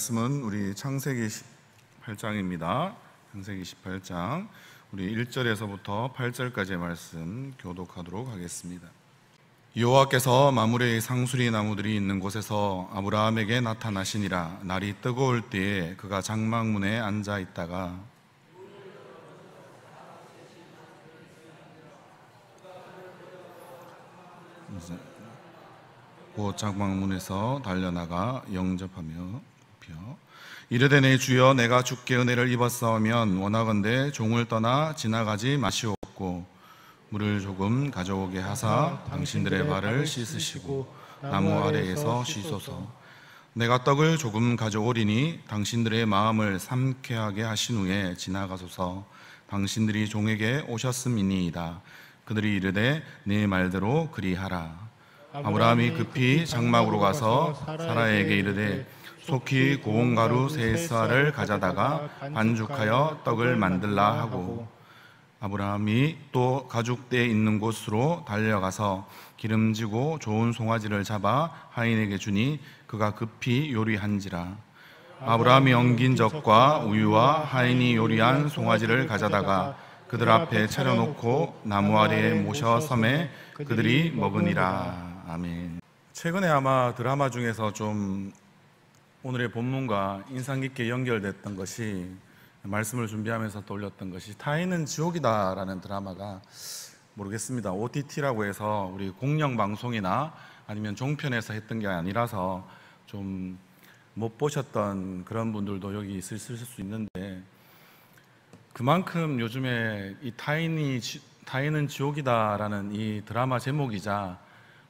말씀은 우리 창세기 18장입니다. 창세기 18장 우리 1절에서부터 8절까지의 말씀 교독하도록 하겠습니다. 여호와께서 마므레의 상수리 나무들이 있는 곳에서 아브라함에게 나타나시니라. 날이 뜨거울 때에 그가 장막문에 앉아 있다가 곧 장막문에서 달려나가 영접하며 이르되 내 주여 내가 주께 은혜를 입었사오면 원하건대 종을 떠나 지나가지 마시옵고 물을 조금 가져오게 하사 당신들의 발을 씻으시고 나무 아래에서 쉬소서. 내가 떡을 조금 가져오리니 당신들의 마음을 삼쾌하게 하신 후에 지나가소서. 당신들이 종에게 오셨음이니이다. 그들이 이르되 네 말대로 그리하라. 아브라함이 급히 장막으로 가서 사라에게 이르되 속히 고운 가루 세 쌀을 가져다가 반죽하여 떡을 만들라 하고, 아브라함이 또 가죽대 있는 곳으로 달려가서 기름지고 좋은 송아지를 잡아 하인에게 주니 그가 급히 요리한지라. 아브라함이 엉긴 젖과 우유와 하인이 요리한 송아지를 가져다가 그들 앞에 차려놓고 나무 아래에 모셔 섬에 그들이 먹으니라. 아멘. 최근에 아마 드라마 중에서 좀 오늘의 본문과 인상 깊게 연결됐던 것이, 말씀을 준비하면서 떠올렸던 것이 타인은 지옥이다 라는 드라마가, 모르겠습니다, OTT라고 해서 우리 공영 방송이나 아니면 종편에서 했던 게 아니라서 좀 못 보셨던 그런 분들도 여기 있을 수 있는데, 그만큼 요즘에 이 타인은 지옥이다 라는 이 드라마 제목이자,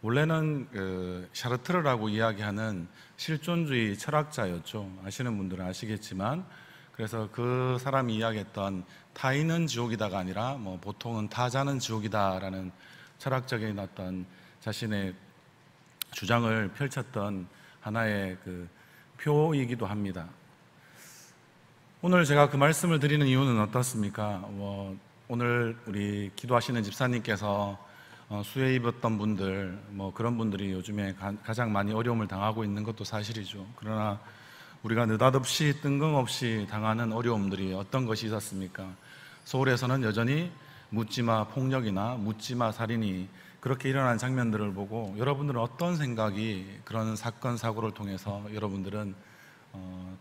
원래는 샤르트르라고 이야기하는 실존주의 철학자였죠. 아시는 분들은 아시겠지만, 그래서 그 사람이 이야기했던 타인은 지옥이다가 아니라 보통은 타자는 지옥이다라는 철학적인 어떤 자신의 주장을 펼쳤던 하나의 표이기도 합니다. 오늘 제가 그 말씀을 드리는 이유는 어떻습니까? 오늘 우리 기도하시는 집사님께서 수해 입었던 분들, 그런 분들이 요즘에 가장 많이 어려움을 당하고 있는 것도 사실이죠. 그러나 우리가 느닷없이 뜬금없이 당하는 어려움들이 어떤 것이 있었습니까? 서울에서는 여전히 묻지마 폭력이나 묻지마 살인이 그렇게 일어난 장면들을 보고 여러분들은 어떤 생각이 그런 사건 사고를 통해서 여러분들은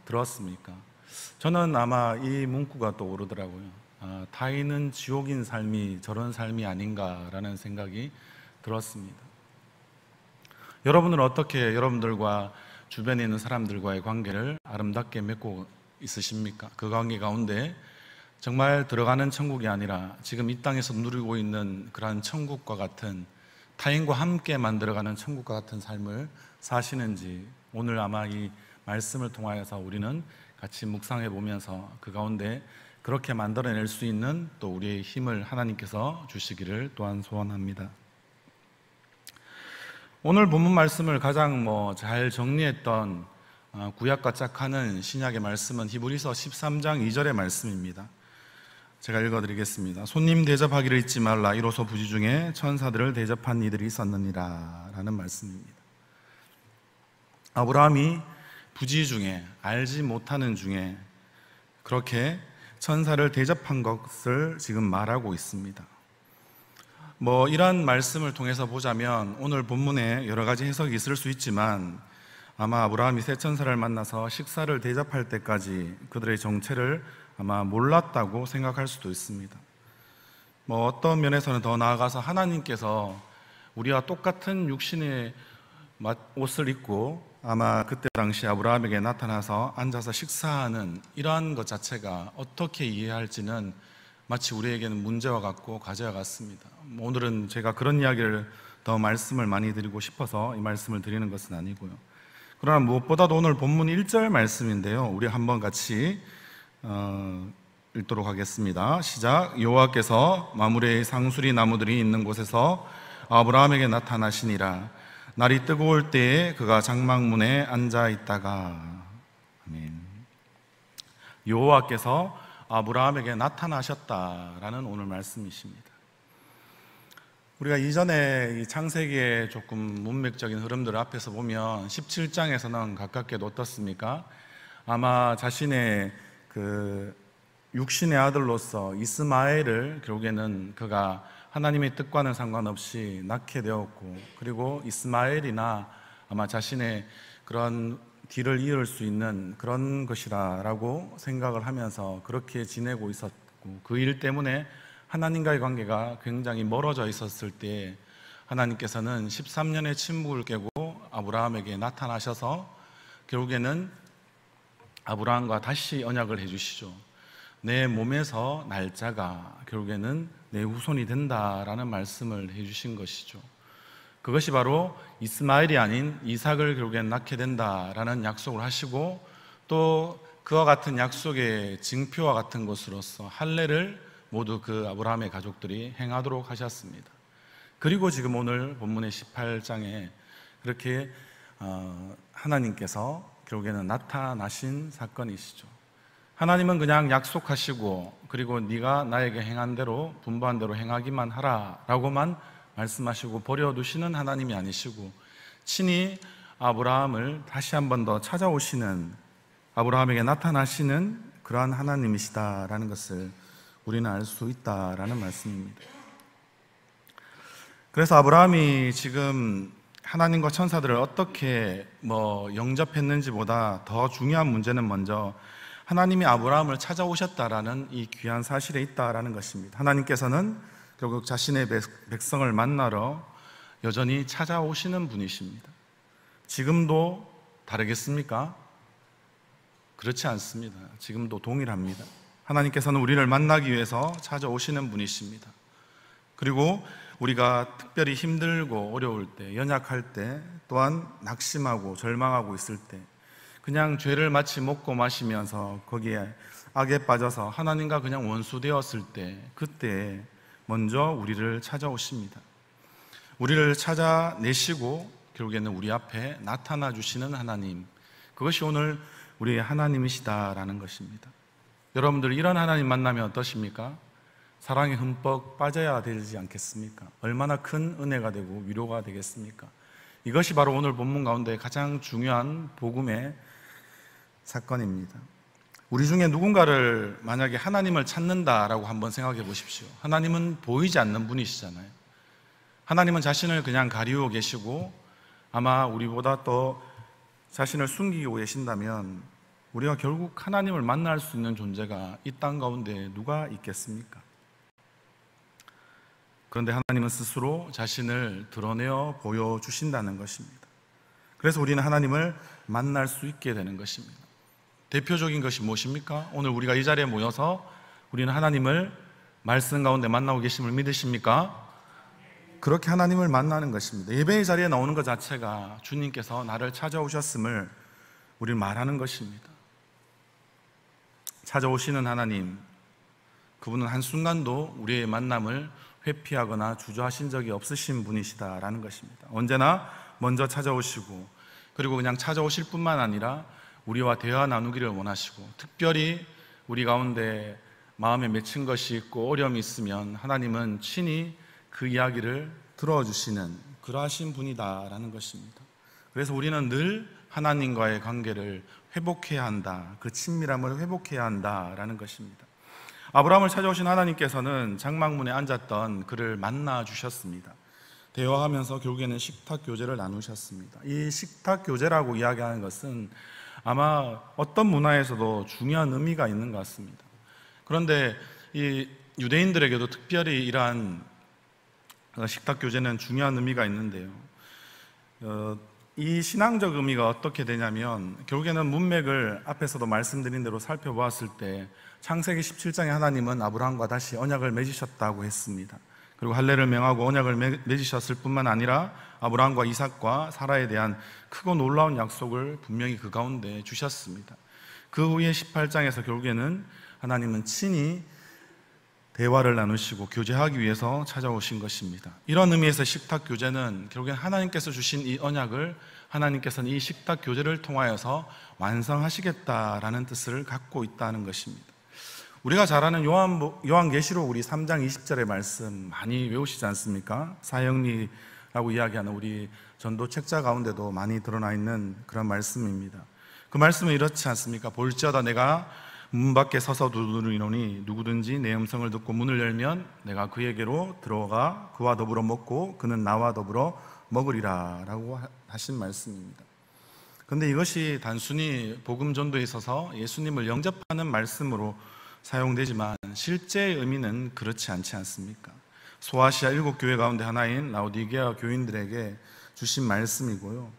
들었습니까? 저는 아마 이 문구가 떠오르더라고요. 타인은 지옥인 삶이 저런 삶이 아닌가라는 생각이 들었습니다. 여러분은 어떻게 여러분들과 주변에 있는 사람들과의 관계를 아름답게 맺고 있으십니까? 그 관계 가운데 정말 들어가는 천국이 아니라 지금 이 땅에서 누리고 있는 그러한 천국과 같은, 타인과 함께 만들어가는 천국과 같은 삶을 사시는지, 오늘 아마 이 말씀을 통하여서 우리는 같이 묵상해 보면서 그 가운데 그렇게 만들어낼 수 있는 또 우리의 힘을 하나님께서 주시기를 또한 소원합니다. 오늘 본문 말씀을 가장 잘 정리했던 구약과 짝하는 신약의 말씀은 히브리서 13장 2절의 말씀입니다. 제가 읽어드리겠습니다. 손님 대접하기를 잊지 말라. 이로써 부지 중에 천사들을 대접한 이들이 있었느니라 라는 말씀입니다. 아브라함이 부지 중에, 알지 못하는 중에 그렇게 천사를 대접한 것을 지금 말하고 있습니다. 이런 말씀을 통해서 보자면 오늘 본문에 여러 가지 해석이 있을 수 있지만, 아마 아브라함이 세 천사를 만나서 식사를 대접할 때까지 그들의 정체를 아마 몰랐다고 생각할 수도 있습니다. 어떤 면에서는 더 나아가서 하나님께서 우리와 똑같은 육신의 옷을 입고 아마 그때 당시 아브라함에게 나타나서 앉아서 식사하는 이러한 것 자체가 어떻게 이해할지는 마치 우리에게는 문제와 같고 과제와 같습니다. 오늘은 제가 그런 이야기를 더 말씀을 많이 드리고 싶어서 이 말씀을 드리는 것은 아니고요. 그러나 무엇보다도 오늘 본문 1절 말씀인데요, 우리 한번 같이 읽도록 하겠습니다. 시작. 여호와께서 마므레의 상수리 나무들이 있는 곳에서 아브라함에게 나타나시니라. 날이 뜨거울 때에 그가 장막문에 앉아 있다가. 아멘. 여호와께서 아브라함에게 나타나셨다라는 오늘 말씀이십니다. 우리가 이전에 이 창세기의 조금 문맥적인 흐름들을 앞에서 보면 17장에서는 가깝게도 어떻습니까? 아마 자신의 그 육신의 아들로서 이스마엘을 결국에는 그가 하나님의 뜻과는 상관없이 낳게 되었고, 그리고 이스마엘이나 아마 자신의 그런 뒤를 이을 수 있는 그런 것이라고 생각을 하면서 그렇게 지내고 있었고, 그 일 때문에 하나님과의 관계가 굉장히 멀어져 있었을 때 하나님께서는 13년의 침묵을 깨고 아브라함에게 나타나셔서 결국에는 아브라함과 다시 언약을 해주시죠. 내 몸에서 날짜가 결국에는 내 후손이 된다라는 말씀을 해주신 것이죠. 그것이 바로 이스마엘이 아닌 이삭을 결국엔 낳게 된다라는 약속을 하시고, 또 그와 같은 약속의 징표와 같은 것으로서 할례를 모두 그 아브라함의 가족들이 행하도록 하셨습니다. 그리고 지금 오늘 본문의 18장에 그렇게 하나님께서 결국에는 나타나신 사건이시죠. 하나님은 그냥 약속하시고, 그리고 네가 나에게 행한 대로 분부한 대로 행하기만 하라라고만 말씀하시고 버려두시는 하나님이 아니시고, 친히 아브라함을 다시 한 번 더 찾아오시는, 아브라함에게 나타나시는 그러한 하나님이시다라는 것을 우리는 알 수 있다라는 말씀입니다. 그래서 아브라함이 지금 하나님과 천사들을 어떻게 영접했는지보다 더 중요한 문제는 먼저 하나님이 아브라함을 찾아오셨다라는 이 귀한 사실에 있다라는 것입니다. 하나님께서는 결국 자신의 백성을 만나러 여전히 찾아오시는 분이십니다. 지금도 다르겠습니까? 그렇지 않습니다. 지금도 동일합니다. 하나님께서는 우리를 만나기 위해서 찾아오시는 분이십니다. 그리고 우리가 특별히 힘들고 어려울 때, 연약할 때, 또한 낙심하고 절망하고 있을 때, 그냥 죄를 마치 먹고 마시면서 거기에 악에 빠져서 하나님과 그냥 원수되었을 때, 그때 먼저 우리를 찾아오십니다. 우리를 찾아내시고 결국에는 우리 앞에 나타나 주시는 하나님, 그것이 오늘 우리의 하나님이시다라는 것입니다. 여러분들, 이런 하나님 만나면 어떠십니까? 사랑에 흠뻑 빠져야 되지 않겠습니까? 얼마나 큰 은혜가 되고 위로가 되겠습니까? 이것이 바로 오늘 본문 가운데 가장 중요한 복음의 사건입니다. 우리 중에 누군가를 만약에 하나님을 찾는다라고 한번 생각해 보십시오. 하나님은 보이지 않는 분이시잖아요. 하나님은 자신을 그냥 가리우고 계시고, 아마 우리보다 더 자신을 숨기고 계신다면 우리가 결국 하나님을 만날 수 있는 존재가 이 땅 가운데 누가 있겠습니까? 그런데 하나님은 스스로 자신을 드러내어 보여주신다는 것입니다. 그래서 우리는 하나님을 만날 수 있게 되는 것입니다. 대표적인 것이 무엇입니까? 오늘 우리가 이 자리에 모여서 우리는 하나님을 말씀 가운데 만나고 계심을 믿으십니까? 그렇게 하나님을 만나는 것입니다. 예배의 자리에 나오는 것 자체가 주님께서 나를 찾아오셨음을 우리는 말하는 것입니다. 찾아오시는 하나님, 그분은 한순간도 우리의 만남을 회피하거나 주저하신 적이 없으신 분이시다라는 것입니다. 언제나 먼저 찾아오시고, 그리고 그냥 찾아오실 뿐만 아니라 우리와 대화 나누기를 원하시고, 특별히 우리 가운데 마음에 맺힌 것이 있고 어려움이 있으면 하나님은 친히 그 이야기를 들어주시는 그러하신 분이다라는 것입니다. 그래서 우리는 늘 하나님과의 관계를 회복해야 한다, 그 친밀함을 회복해야 한다라는 것입니다. 아브라함을 찾아오신 하나님께서는 장막문에 앉았던 그를 만나 주셨습니다. 대화하면서 결국에는 식탁 교제를 나누셨습니다. 이 식탁 교제라고 이야기하는 것은 아마 어떤 문화에서도 중요한 의미가 있는 것 같습니다. 그런데 이 유대인들에게도 특별히 이러한 식탁 교제는 중요한 의미가 있는데요, 이 신앙적 의미가 어떻게 되냐면, 결국에는 문맥을 앞에서도 말씀드린 대로 살펴보았을 때 창세기 17장에 하나님은 아브라함과 다시 언약을 맺으셨다고 했습니다. 그리고 할례를 명하고 언약을 맺으셨을 뿐만 아니라 아브라함과 이삭과 사라에 대한 크고 놀라운 약속을 분명히 그 가운데 주셨습니다. 그 후에 18장에서 결국에는 하나님은 친히 대화를 나누시고 교제하기 위해서 찾아오신 것입니다. 이런 의미에서 식탁 교제는 결국엔 하나님께서 주신 이 언약을 하나님께서는 이 식탁 교제를 통하여서 완성하시겠다라는 뜻을 갖고 있다는 것입니다. 우리가 잘 아는 요한계시록 우리 3장 20절의 말씀 많이 외우시지 않습니까? 사형리라고 이야기하는 우리 전도 책자 가운데도 많이 드러나 있는 그런 말씀입니다. 그 말씀은 이렇지 않습니까? 볼지어다 내가 문 밖에 서서 두드리노니 누구든지 내 음성을 듣고 문을 열면 내가 그에게로 들어가 그와 더불어 먹고 그는 나와 더불어 먹으리라 라고 하신 말씀입니다. 그런데 이것이 단순히 복음 전도에 있어서 예수님을 영접하는 말씀으로 사용되지만 실제의 의미는 그렇지 않지 않습니까? 소아시아 7교회 가운데 하나인 라오디게아 교인들에게 주신 말씀이고요,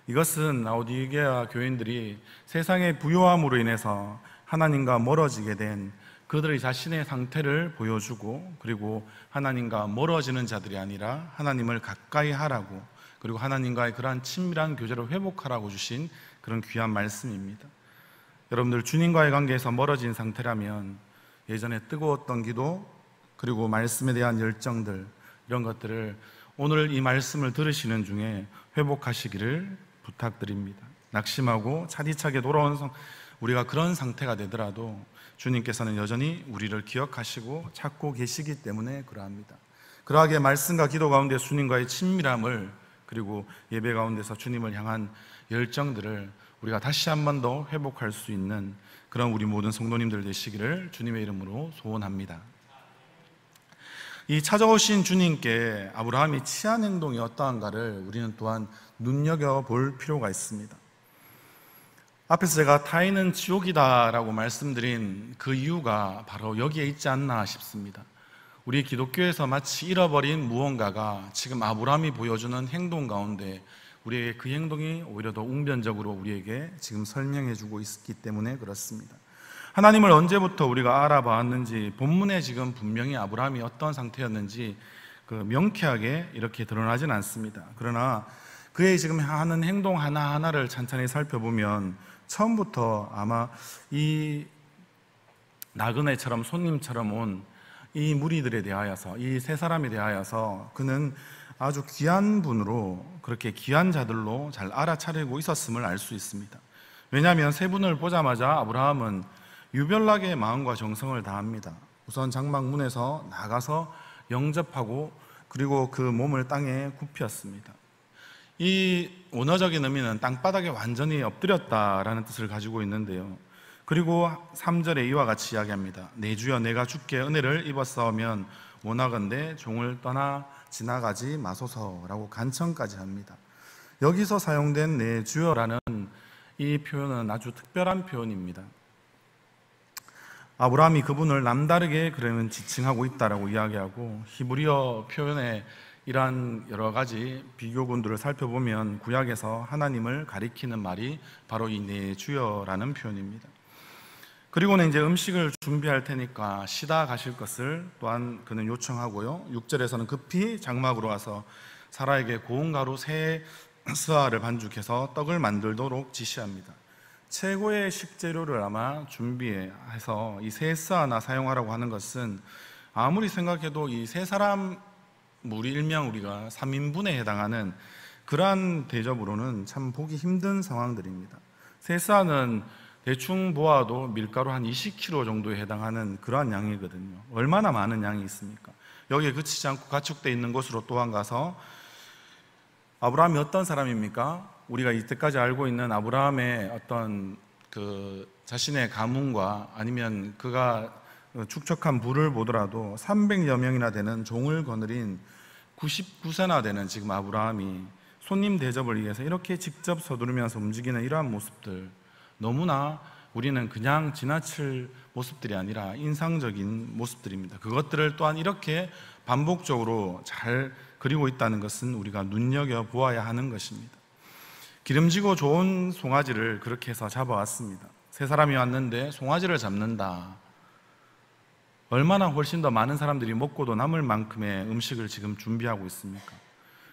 이것은 라오디게아 교인들이 세상의 부요함으로 인해서 하나님과 멀어지게 된 그들의 자신의 상태를 보여주고, 그리고 하나님과 멀어지는 자들이 아니라 하나님을 가까이 하라고, 그리고 하나님과의 그러한 친밀한 교제를 회복하라고 주신 그런 귀한 말씀입니다. 여러분들, 주님과의 관계에서 멀어진 상태라면 예전에 뜨거웠던 기도, 그리고 말씀에 대한 열정들, 이런 것들을 오늘 이 말씀을 들으시는 중에 회복하시기를 부탁드립니다. 낙심하고 차디차게 돌아온 우리가 그런 상태가 되더라도 주님께서는 여전히 우리를 기억하시고 찾고 계시기 때문에 그러합니다. 그러하게 말씀과 기도 가운데 주님과의 친밀함을, 그리고 예배 가운데서 주님을 향한 열정들을 우리가 다시 한 번 더 회복할 수 있는 그런 우리 모든 성도님들 되시기를 주님의 이름으로 소원합니다. 이 찾아오신 주님께 아브라함이 취한 행동이 어떠한가를 우리는 또한 눈여겨볼 필요가 있습니다. 앞에서 제가 타인은 지옥이다 라고 말씀드린 그 이유가 바로 여기에 있지 않나 싶습니다. 우리 기독교에서 마치 잃어버린 무언가가 지금 아브라함이 보여주는 행동 가운데 우리에게 그 행동이 오히려 더 웅변적으로 우리에게 지금 설명해주고 있기 때문에 그렇습니다. 하나님을 언제부터 우리가 알아봤는지 본문에 지금 분명히 아브라함이 어떤 상태였는지 명쾌하게 이렇게 드러나진 않습니다. 그러나 그의 지금 하는 행동 하나하나를 찬찬히 살펴보면 처음부터 아마 이 나그네처럼 손님처럼 온 이 무리들에 대하여서, 이 세 사람에 대하여서 그는 아주 귀한 분으로, 그렇게 귀한 자들로 잘 알아차리고 있었음을 알 수 있습니다. 왜냐하면 세 분을 보자마자 아브라함은 유별나게 마음과 정성을 다합니다. 우선 장막문에서 나가서 영접하고, 그리고 그 몸을 땅에 굽혔습니다. 이 원어적인 의미는 땅바닥에 완전히 엎드렸다라는 뜻을 가지고 있는데요, 그리고 3절에 이와 같이 이야기합니다. 내 주여 내가 주께 은혜를 입었사오면 원하건대 종을 떠나 지나가지 마소서라고 간청까지 합니다. 여기서 사용된 내 주여라는 이 표현은 아주 특별한 표현입니다. 아브라함이 그분을 남다르게 그러면 지칭하고 있다라고 이야기하고, 히브리어 표현에 이러한 여러 가지 비교군들을 살펴보면 구약에서 하나님을 가리키는 말이 바로 이 내 주여라는 표현입니다. 그리고는 이제 음식을 준비할 테니까 쉬다 가실 것을 또한 그는 요청하고요, 6절에서는 급히 장막으로 와서 사라에게 고운 가루 세 스아를 반죽해서 떡을 만들도록 지시합니다. 최고의 식재료를 아마 준비해서 이 세 스아나 사용하라고 하는 것은 아무리 생각해도 이 세 사람 무리 일명 우리가 3인분에 해당하는 그러한 대접으로는 참 보기 힘든 상황들입니다. 세 스아는 대충 보아도 밀가루 한 20kg 정도에 해당하는 그러한 양이거든요. 얼마나 많은 양이 있습니까? 여기에 그치지 않고 가축되어 있는 곳으로 또한 가서, 아브라함이 어떤 사람입니까? 우리가 이때까지 알고 있는 아브라함의 어떤 그 자신의 가문과 아니면 그가 축적한 부를 보더라도 300여 명이나 되는 종을 거느린 99세나 되는 지금 아브라함이 손님 대접을 위해서 이렇게 직접 서두르면서 움직이는 이러한 모습들, 너무나 우리는 그냥 지나칠 모습들이 아니라 인상적인 모습들입니다. 그것들을 또한 이렇게 반복적으로 잘 그리고 있다는 것은 우리가 눈여겨보아야 하는 것입니다. 기름지고 좋은 송아지를 그렇게 해서 잡아왔습니다. 세 사람이 왔는데 송아지를 잡는다. 얼마나 훨씬 더 많은 사람들이 먹고도 남을 만큼의 음식을 지금 준비하고 있습니까?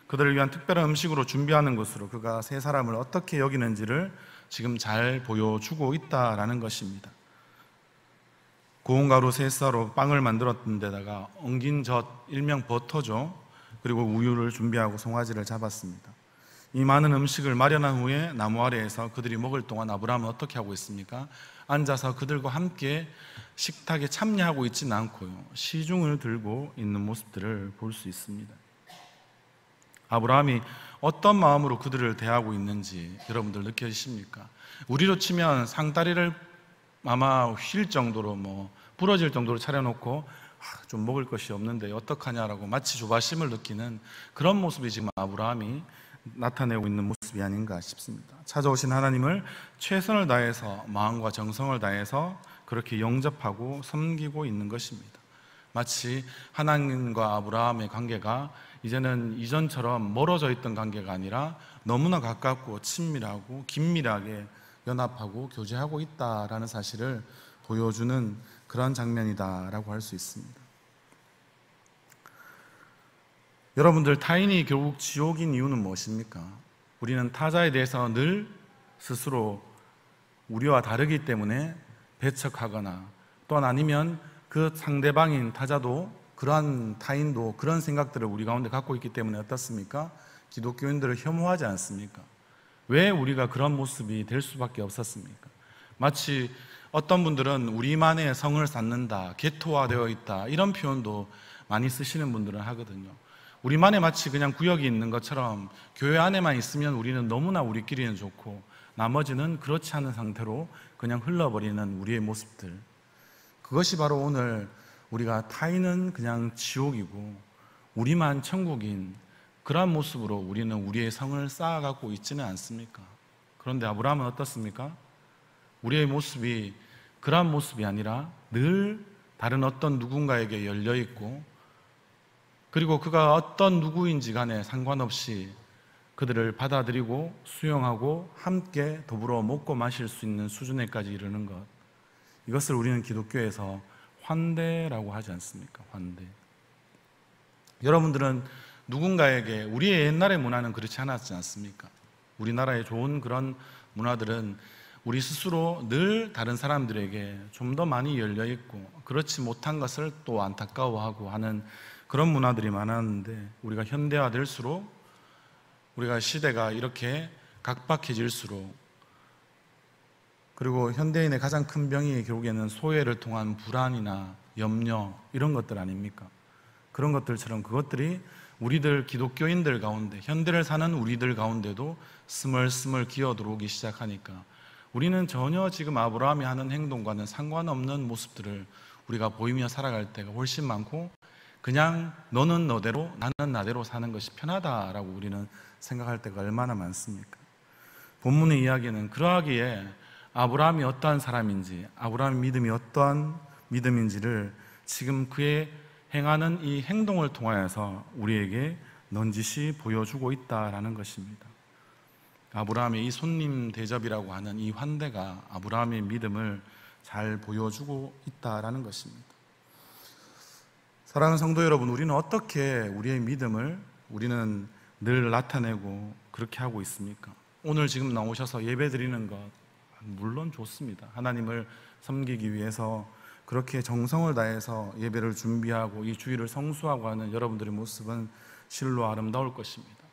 그들을 위한 특별한 음식으로 준비하는 것으로 그가 세 사람을 어떻게 여기는지를 지금 잘 보여주고 있다라는 것입니다. 고운 가루 세 쌀로 빵을 만들었던 데다가 엉긴 젖, 일명 버터죠, 그리고 우유를 준비하고 송아지를 잡았습니다. 이 많은 음식을 마련한 후에 나무 아래에서 그들이 먹을 동안 아브라함은 어떻게 하고 있습니까? 앉아서 그들과 함께 식탁에 참여하고 있지는 않고요, 시중을 들고 있는 모습들을 볼 수 있습니다. 아브라함이 어떤 마음으로 그들을 대하고 있는지 여러분들 느껴지십니까? 우리로 치면 상다리를 아마 휠 정도로 부러질 정도로 차려놓고 좀 먹을 것이 없는데 어떡하냐라고 마치 조바심을 느끼는 그런 모습이 지금 아브라함이 나타내고 있는 모습이 아닌가 싶습니다. 찾아오신 하나님을 최선을 다해서 마음과 정성을 다해서 그렇게 영접하고 섬기고 있는 것입니다. 마치 하나님과 아브라함의 관계가 이제는 이전처럼 멀어져 있던 관계가 아니라 너무나 가깝고 친밀하고 긴밀하게 연합하고 교제하고 있다라는 사실을 보여주는 그런 장면이다라고 할 수 있습니다. 여러분들, 타인이 결국 지옥인 이유는 무엇입니까? 우리는 타자에 대해서 늘 스스로 우리와 다르기 때문에 배척하거나 또한 아니면 그 상대방인 타자도 그러한 타인도 그런 생각들을 우리 가운데 갖고 있기 때문에 어떻습니까? 기독교인들을 혐오하지 않습니까? 왜 우리가 그런 모습이 될 수밖에 없었습니까? 마치 어떤 분들은 우리만의 성을 쌓는다, 게토화되어 있다 이런 표현도 많이 쓰시는 분들은 하거든요. 우리만의 마치 그냥 구역이 있는 것처럼 교회 안에만 있으면 우리는 너무나 우리끼리는 좋고 나머지는 그렇지 않은 상태로 그냥 흘러버리는 우리의 모습들, 그것이 바로 오늘 우리가 타인은 그냥 지옥이고 우리만 천국인 그러한 모습으로 우리는 우리의 성을 쌓아가고 있지는 않습니까? 그런데 아브라함은 어떻습니까? 우리의 모습이 그러한 모습이 아니라 늘 다른 어떤 누군가에게 열려있고, 그리고 그가 어떤 누구인지 간에 상관없이 그들을 받아들이고 수용하고 함께 더불어 먹고 마실 수 있는 수준에까지 이르는 것, 이것을 우리는 기독교에서 환대라고 하지 않습니까? 환대. 여러분들은 누군가에게, 우리의 옛날의 문화는 그렇지 않았지 않습니까? 우리나라의 좋은 그런 문화들은 우리 스스로 늘 다른 사람들에게 좀 더 많이 열려있고 그렇지 못한 것을 또 안타까워하고 하는 그런 문화들이 많았는데, 우리가 현대화될수록, 우리가 시대가 이렇게 각박해질수록, 그리고 현대인의 가장 큰 병이 결국에는 소외를 통한 불안이나 염려 이런 것들 아닙니까? 그런 것들처럼 그것들이 우리들 기독교인들 가운데, 현대를 사는 우리들 가운데도 스멀스멀 기어 들어오기 시작하니까 우리는 전혀 지금 아브라함이 하는 행동과는 상관없는 모습들을 우리가 보이며 살아갈 때가 훨씬 많고, 그냥 너는 너대로 나는 나대로 사는 것이 편하다라고 우리는 생각할 때가 얼마나 많습니까? 본문의 이야기는 그러하기에 아브라함이 어떠한 사람인지, 아브라함의 믿음이 어떠한 믿음인지를 지금 그의 행하는 이 행동을 통하여서 우리에게 넌지시 보여주고 있다라는 것입니다. 아브라함의 이 손님 대접이라고 하는 이 환대가 아브라함의 믿음을 잘 보여주고 있다라는 것입니다. 사랑하는 성도 여러분, 우리는 어떻게 우리의 믿음을 우리는 늘 나타내고 그렇게 하고 있습니까? 오늘 지금 나오셔서 예배 드리는 것 물론 좋습니다. 하나님을 섬기기 위해서 그렇게 정성을 다해서 예배를 준비하고 이 주일을 성수하고 하는 여러분들의 모습은 실로 아름다울 것입니다.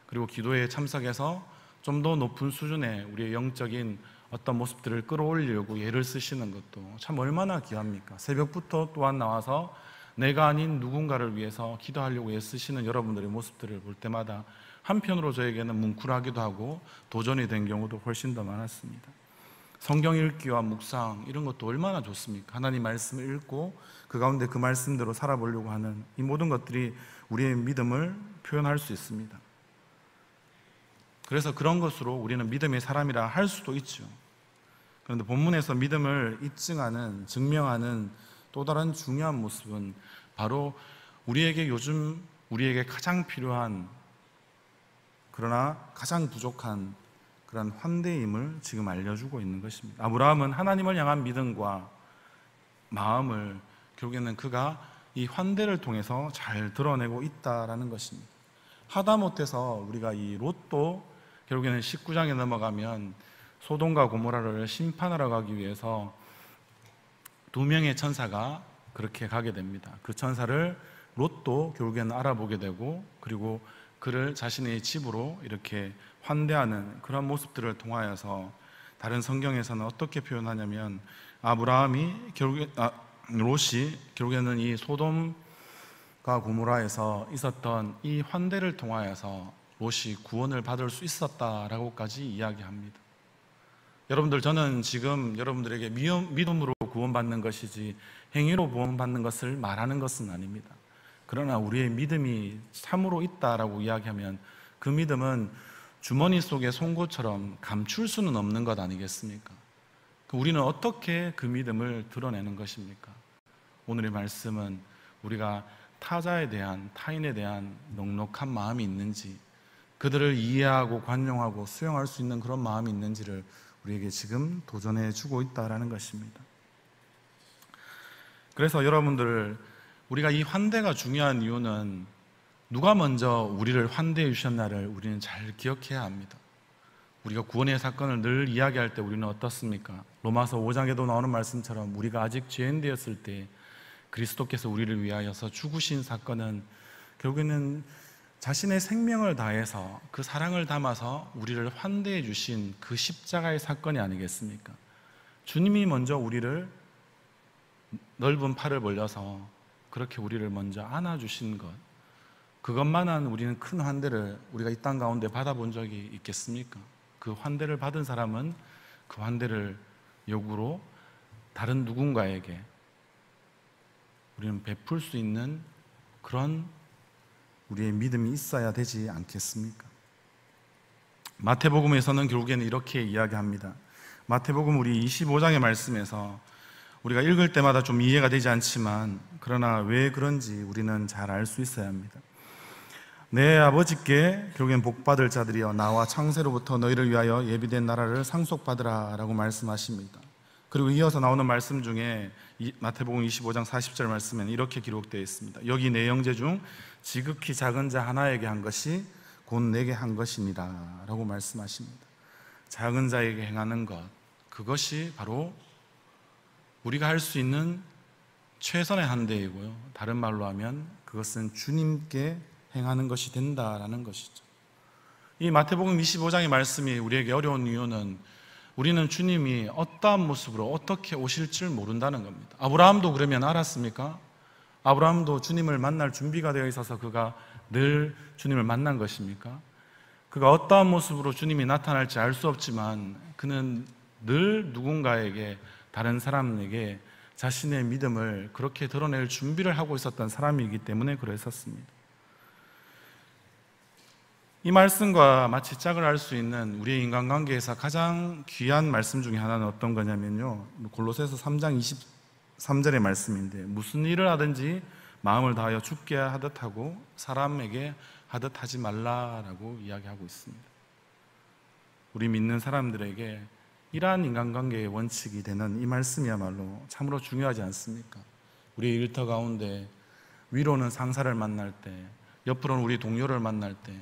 그리고 기도에 참석해서 좀 더 높은 수준의 우리의 영적인 어떤 모습들을 끌어올리려고 예를 쓰시는 것도 참 얼마나 귀합니까? 새벽부터 또한 나와서 내가 아닌 누군가를 위해서 기도하려고 애쓰시는 여러분들의 모습들을 볼 때마다 한편으로 저에게는 뭉클하기도 하고 도전이 된 경우도 훨씬 더 많았습니다. 성경 읽기와 묵상 이런 것도 얼마나 좋습니까? 하나님 말씀을 읽고 그 가운데 그 말씀대로 살아보려고 하는 이 모든 것들이 우리의 믿음을 표현할 수 있습니다. 그래서 그런 것으로 우리는 믿음의 사람이라 할 수도 있죠. 그런데 본문에서 믿음을 입증하는, 증명하는 또 다른 중요한 모습은 바로 우리에게 요즘 우리에게 가장 필요한, 그러나 가장 부족한 그런 환대임을 지금 알려주고 있는 것입니다. 아브라함은 하나님을 향한 믿음과 마음을 결국에는 그가 이 환대를 통해서 잘 드러내고 있다라는 것입니다. 하다못해서 우리가 이 롯도 결국에는 19장에 넘어가면 소돔과 고모라를 심판하러 가기 위해서 두 명의 천사가 그렇게 가게 됩니다. 그 천사를 롯도 결국에는 알아보게 되고, 그리고 그를 자신의 집으로 이렇게 환대하는 그런 모습들을 통하여서 다른 성경에서는 어떻게 표현하냐면, 롯이 결국에는 이 소돔 고모라에서 있었던 이 환대를 통하여서 롯이 구원을 받을 수 있었다라고까지 이야기합니다. 여러분들, 저는 지금 여러분들에게 믿음으로 구원받는 것이지 행위로 구원받는 것을 말하는 것은 아닙니다. 그러나 우리의 믿음이 참으로 있다라고 이야기하면 그 믿음은 주머니 속의 송곳처럼 감출 수는 없는 것 아니겠습니까? 우리는 어떻게 그 믿음을 드러내는 것입니까? 오늘의 말씀은 우리가 타자에 대한, 타인에 대한 넉넉한 마음이 있는지, 그들을 이해하고 관용하고 수용할 수 있는 그런 마음이 있는지를 우리에게 지금 도전해 주고 있다라는 것입니다. 그래서 여러분들, 우리가 이 환대가 중요한 이유는 누가 먼저 우리를 환대해 주셨나를 우리는 잘 기억해야 합니다. 우리가 구원의 사건을 늘 이야기할 때 우리는 어떻습니까? 로마서 5장에도 나오는 말씀처럼 우리가 아직 죄인 되었을 때 그리스도께서 우리를 위하여서 죽으신 사건은 결국에는 자신의 생명을 다해서 그 사랑을 담아서 우리를 환대해 주신 그 십자가의 사건이 아니겠습니까? 주님이 먼저 우리를 넓은 팔을 벌려서 그렇게 우리를 먼저 안아주신 것, 그것만한 우리는 큰 환대를 우리가 이 땅 가운데 받아본 적이 있겠습니까? 그 환대를 받은 사람은 그 환대를 역으로 다른 누군가에게 우리는 베풀 수 있는 그런 우리의 믿음이 있어야 되지 않겠습니까? 마태복음에서는 결국에는 이렇게 이야기합니다. 마태복음 우리 25장의 말씀에서 우리가 읽을 때마다 좀 이해가 되지 않지만 그러나 왜 그런지 우리는 잘 알 수 있어야 합니다. 내 아버지께 결국엔 복받을 자들이여 나와 창세로부터 너희를 위하여 예비된 나라를 상속받으라 라고 말씀하십니다. 그리고 이어서 나오는 말씀 중에 마태복음 25장 40절 말씀에는 이렇게 기록되어 있습니다. 여기 내 형제 중 지극히 작은 자 하나에게 한 것이 곧 내게 한 것이니라 라고 말씀하십니다. 작은 자에게 행하는 것, 그것이 바로 우리가 할 수 있는 최선의 한대이고요, 다른 말로 하면 그것은 주님께 행하는 것이 된다라는 것이죠. 이 마태복음 25장의 말씀이 우리에게 어려운 이유는 우리는 주님이 어떠한 모습으로 어떻게 오실 줄 모른다는 겁니다. 아브라함도 그러면 알았습니까? 아브라함도 주님을 만날 준비가 되어 있어서 그가 늘 주님을 만난 것입니까? 그가 어떠한 모습으로 주님이 나타날지 알 수 없지만 그는 늘 누군가에게, 다른 사람에게 자신의 믿음을 그렇게 드러낼 준비를 하고 있었던 사람이기 때문에 그랬었습니다. 이 말씀과 마치 짝을 할 수 있는 우리의 인간관계에서 가장 귀한 말씀 중에 하나는 어떤 거냐면요, 골로새서 3장 23절의 말씀인데, 무슨 일을 하든지 마음을 다하여 주께 하듯 하고 사람에게 하듯 하지 말라라고 이야기하고 있습니다. 우리 믿는 사람들에게 이러한 인간관계의 원칙이 되는 이 말씀이야말로 참으로 중요하지 않습니까? 우리의 일터 가운데 위로는 상사를 만날 때, 옆으로는 우리 동료를 만날 때,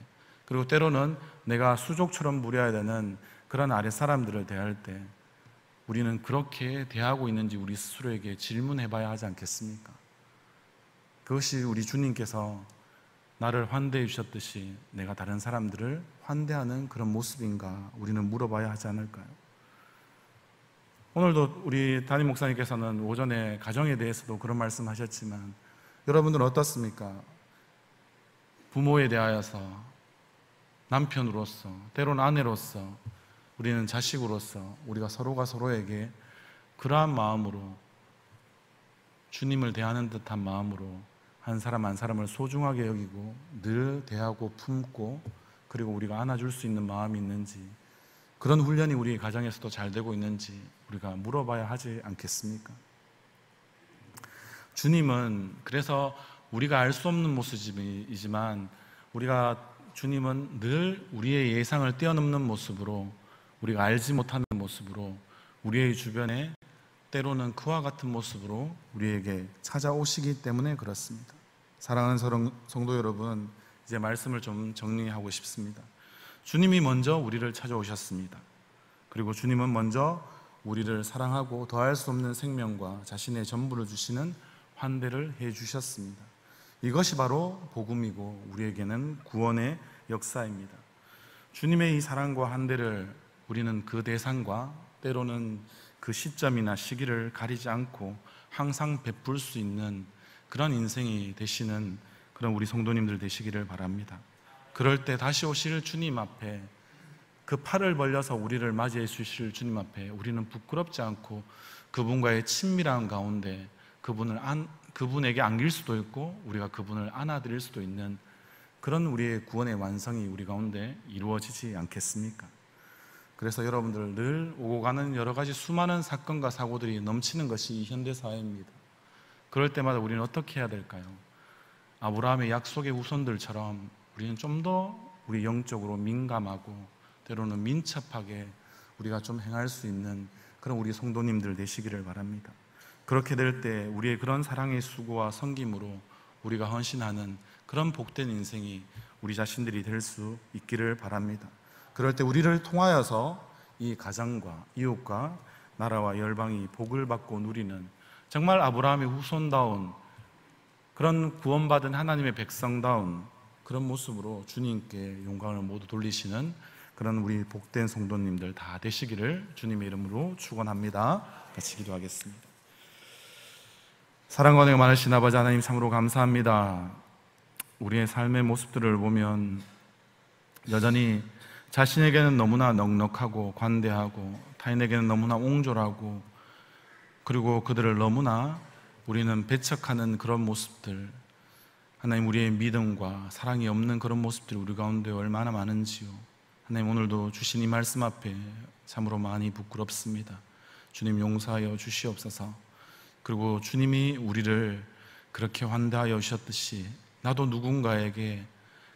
그리고 때로는 내가 수족처럼 부려야 되는 그런 아랫 사람들을 대할 때 우리는 그렇게 대하고 있는지 우리 스스로에게 질문해 봐야 하지 않겠습니까? 그것이 우리 주님께서 나를 환대해 주셨듯이 내가 다른 사람들을 환대하는 그런 모습인가 우리는 물어봐야 하지 않을까요? 오늘도 우리 담임 목사님께서는 오전에 가정에 대해서도 그런 말씀하셨지만 여러분들은 어떻습니까? 부모에 대하여서, 남편으로서, 때로는 아내로서, 우리는 자식으로서 우리가 서로가 서로에게 그러한 마음으로, 주님을 대하는 듯한 마음으로 한 사람 한 사람을 소중하게 여기고 늘 대하고 품고 그리고 우리가 안아줄 수 있는 마음이 있는지, 그런 훈련이 우리 가정에서도 잘 되고 있는지 우리가 물어봐야 하지 않겠습니까? 주님은 그래서 우리가 알 수 없는 모습이지만 주님은 늘 우리의 예상을 뛰어넘는 모습으로, 우리가 알지 못하는 모습으로 우리의 주변에 때로는 그와 같은 모습으로 우리에게 찾아오시기 때문에 그렇습니다. 사랑하는 성도 여러분, 이제 말씀을 좀 정리하고 싶습니다. 주님이 먼저 우리를 찾아오셨습니다. 그리고 주님은 먼저 우리를 사랑하고 더할 수 없는 생명과 자신의 전부를 주시는 환대를 해 주셨습니다. 이것이 바로 복음이고 우리에게는 구원의 역사입니다. 주님의 이 사랑과 환대를 우리는 그 대상과 때로는 그 시점이나 시기를 가리지 않고 항상 베풀 수 있는 그런 인생이 되시는 그런 우리 성도님들 되시기를 바랍니다. 그럴 때 다시 오실 주님 앞에 그 팔을 벌려서 우리를 맞이해 주실 주님 앞에 우리는 부끄럽지 않고 그분과의 친밀한 가운데 그분에게 안길 수도 있고 우리가 그분을 안아드릴 수도 있는 그런 우리의 구원의 완성이 우리 가운데 이루어지지 않겠습니까? 그래서 여러분들 늘 오고 가는 여러 가지 수많은 사건과 사고들이 넘치는 것이 이 현대사회입니다. 그럴 때마다 우리는 어떻게 해야 될까요? 아브라함의 약속의 후손들처럼 우리는 좀 더 우리 영적으로 민감하고 때로는 민첩하게 우리가 좀 행할 수 있는 그런 우리 성도님들 되시기를 바랍니다. 그렇게 될 때 우리의 그런 사랑의 수고와 섬김으로 우리가 헌신하는 그런 복된 인생이 우리 자신들이 될 수 있기를 바랍니다. 그럴 때 우리를 통하여서 이 가정과 이웃과 나라와 열방이 복을 받고 누리는 정말 아브라함의 후손다운 그런 구원받은 하나님의 백성다운 그런 모습으로 주님께 영광을 모두 돌리시는 그런 우리 복된 성도님들 다 되시기를 주님의 이름으로 축원합니다. 같이 기도하겠습니다. 사랑과 은혜가 많으신 아버지 하나님 참으로 감사합니다. 우리의 삶의 모습들을 보면 여전히 자신에게는 너무나 넉넉하고 관대하고 타인에게는 너무나 옹졸하고 그리고 그들을 너무나 우리는 배척하는 그런 모습들, 하나님 우리의 믿음과 사랑이 없는 그런 모습들이 우리 가운데 얼마나 많은지요. 하나님 오늘도 주신 이 말씀 앞에 참으로 많이 부끄럽습니다. 주님 용서하여 주시옵소서. 그리고 주님이 우리를 그렇게 환대하여 주셨듯이 나도 누군가에게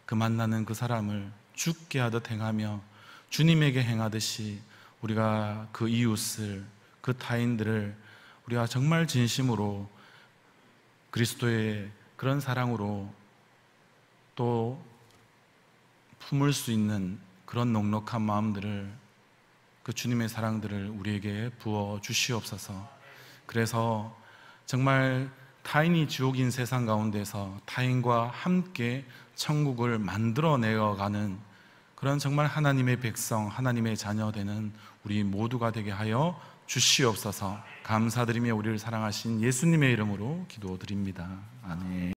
그 만나는 그 사람을 죽게 하듯 행하며 주님에게 행하듯이 우리가 그 이웃을, 그 타인들을 우리가 정말 진심으로 그리스도의 그런 사랑으로 또 품을 수 있는 그런 넉넉한 마음들을, 그 주님의 사랑들을 우리에게 부어 주시옵소서. 그래서 정말 타인이 지옥인 세상 가운데서 타인과 함께 천국을 만들어내어가는 그런 정말 하나님의 백성, 하나님의 자녀 되는 우리 모두가 되게 하여 주시옵소서. 감사드리며 우리를 사랑하신 예수님의 이름으로 기도드립니다. 아멘.